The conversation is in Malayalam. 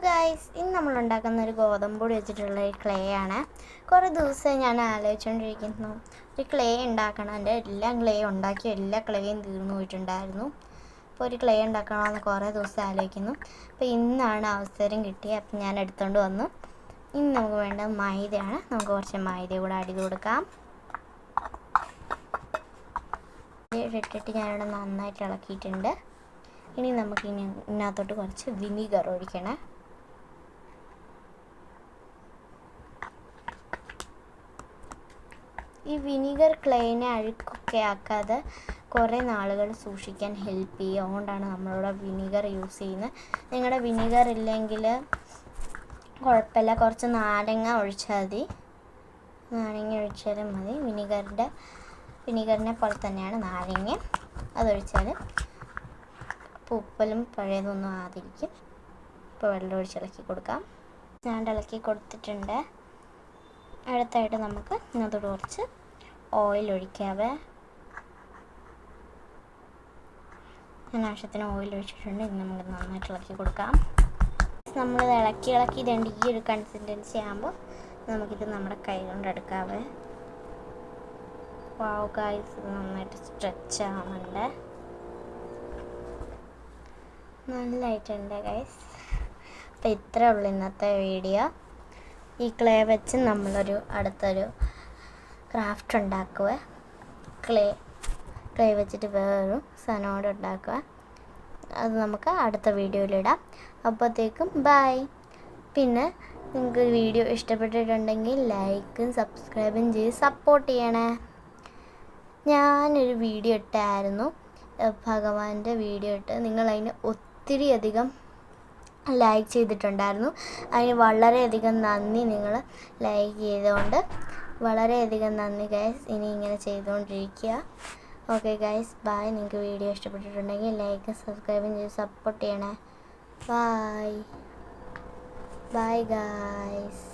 ഗൈസ്, ഇന്ന് നമ്മൾ ഉണ്ടാക്കുന്ന ഒരു ഗോതമ്പ് പൊടി വെച്ചിട്ടുള്ള ഒരു ക്ലേ ആണ്. കുറേ ദിവസമായി ഞാൻ ആലോചിച്ചുകൊണ്ടിരിക്കുന്നു ഒരു ക്ലേ ഉണ്ടാക്കണം. എൻ്റെ എല്ലാ ക്ലേ ഉണ്ടാക്കി എല്ലാ ക്ലേയും തീർന്നു പോയിട്ടുണ്ടായിരുന്നു. അപ്പോൾ ഒരു ക്ലേ ഉണ്ടാക്കണമെന്ന് കുറേ ദിവസം ആലോചിക്കുന്നു. അപ്പോൾ ഇന്നാണ് അവസരം കിട്ടിയത്. അപ്പം ഞാൻ എടുത്തുകൊണ്ട് വന്നു. ഇന്ന് നമുക്ക് വേണ്ടത് മൈദയാണ്. നമുക്ക് കുറച്ച് മൈദ കൂടെ ആഡ് ചെയ്ത് കൊടുക്കാം. ഇട്ടിട്ട് ഞാനിവിടെ നന്നായിട്ട് ഇളക്കിയിട്ടുണ്ട്. ഇനി നമുക്ക് ഇതിനകത്തോട്ട് കുറച്ച് വിനീഗർ ഒഴിക്കണം. ഈ വിനീഗർ ക്ലേനെ അഴുക്കൊക്കെ ആക്കാതെ കുറേ നാളുകൾ സൂക്ഷിക്കാൻ ഹെൽപ്പ് ചെയ്യും. അതുകൊണ്ടാണ് നമ്മളിവിടെ വിനീഗർ യൂസ് ചെയ്യുന്നത്. നിങ്ങളുടെ വിനീഗർ ഇല്ലെങ്കിൽ കുഴപ്പമില്ല, കുറച്ച് നാരങ്ങ ഒഴിച്ചാൽ മതി. നാരങ്ങ ഒഴിച്ചാലും മതി. വിനീഗറിനെ പോലെ തന്നെയാണ് നാരങ്ങ. അതൊഴിച്ചാൽ ഉപ്പലും പഴയതൊന്നും ആതിരിക്കും. ഇപ്പോൾ വെള്ളം ഒഴിച്ചിളക്കി കൊടുക്കാം. ഞാൻ ഇളക്കി കൊടുത്തിട്ടുണ്ട്. അടുത്തായിട്ട് നമുക്ക് ഇതിനകത്തോട് കുറച്ച് ഓയിൽ ഒഴിക്കാവേ. ഞാൻ ആവശ്യത്തിന് ഓയിൽ ഒഴിച്ചിട്ടുണ്ട്. ഇനി നമുക്ക് നന്നായിട്ട് ഇളക്കി കൊടുക്കാം. നമ്മളിത് ഇളക്കി ഇതുണ്ട്. ഈ ഒരു കൺസിസ്റ്റൻസി ആകുമ്പോൾ നമുക്കിത് നമ്മുടെ കൈ കൊണ്ട് എടുക്കാവേ. വാവ് ഗൈസ്, ഇത് നന്നായിട്ട് സ്ട്രെച്ച് ആവുന്നുണ്ട്. നല്ലതായിട്ടുണ്ട് ഗൈസ്. അപ്പോൾ ഇത്രയേ ഉള്ളൂ ഇന്നത്തെ വീഡിയോ. ഈ ക്ലേ വെച്ച് നമ്മളൊരു അടുത്തൊരു ക്രാഫ്റ്റ് ഉണ്ടാക്കുക. ക്ലേ വെച്ചിട്ട് വേറൊരു സാധനം ഉണ്ടാക്കുക. അത് നമുക്ക് അടുത്ത വീഡിയോയിലിടാം. അപ്പോഴത്തേക്കും ബൈ. പിന്നെ നിങ്ങൾക്ക് വീഡിയോ ഇഷ്ടപ്പെട്ടിട്ടുണ്ടെങ്കിൽ ലൈക്കും സബ്സ്ക്രൈബും ചെയ്ത് സപ്പോർട്ട് ചെയ്യണേ. ഞാനൊരു വീഡിയോ ഇട്ടായിരുന്നു, ഭഗവാന്റെ വീഡിയോ ഇട്ട്. നിങ്ങളതിന് ഒത്തിരി അധികം ലൈക്ക് ചെയ്തിട്ടുണ്ടായിരുന്നു. അതിന് വളരെയധികം നന്ദി. നിങ്ങൾ ലൈക്ക് ചെയ്തുകൊണ്ട് വളരെയധികം നന്ദി ഗൈസ്. ഇനി ഇങ്ങനെ ചെയ്തുകൊണ്ടിരിക്കുക. Okay guys, bye. നിങ്ങൾക്ക് വീഡിയോ ഇഷ്ടപ്പെട്ടിട്ടുണ്ടെങ്കിൽ ലൈക്കും സബ്സ്ക്രൈബും ചെയ്ത് സപ്പോർട്ട് ചെയ്യണേ. Bye bye guys.